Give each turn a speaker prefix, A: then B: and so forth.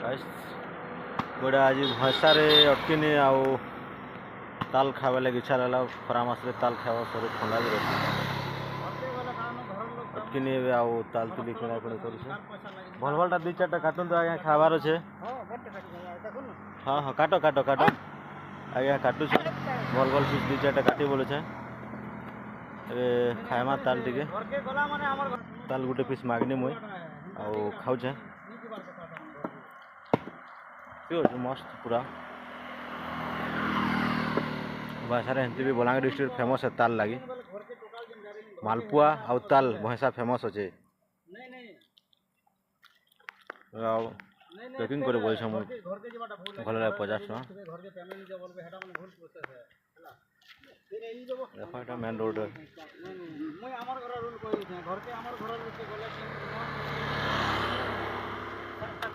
A: गोटे आज भैंसारे अटकिनी आउ ताल खावा लगे इच्छा लगा खरा मासरे ताल खावा शरीर ठंडा भी रहे अटकिनी आउ ताल तुली किଣା किणी कर भल भलटा दुई चार्टा काटुन तो आज्ञा खाबार अच्छे हाँ हाँ काट काट काट आज्ञा काटुछ भल भल पिस दुई चार्टा काटी बोलुछे खाएमा ताल टिके ताल गोटे पिस मागनी मुई आउ खाऊे मस्त पूरा भैंसार एमती भी बलांगीर डिस्ट्रिक्ट फेमस है ताल लगी मालपुआ आउ ताल भैंसा फेमस अच्छे पैकिंग कर बोल भल लगे 50 टका देखो मेन रोड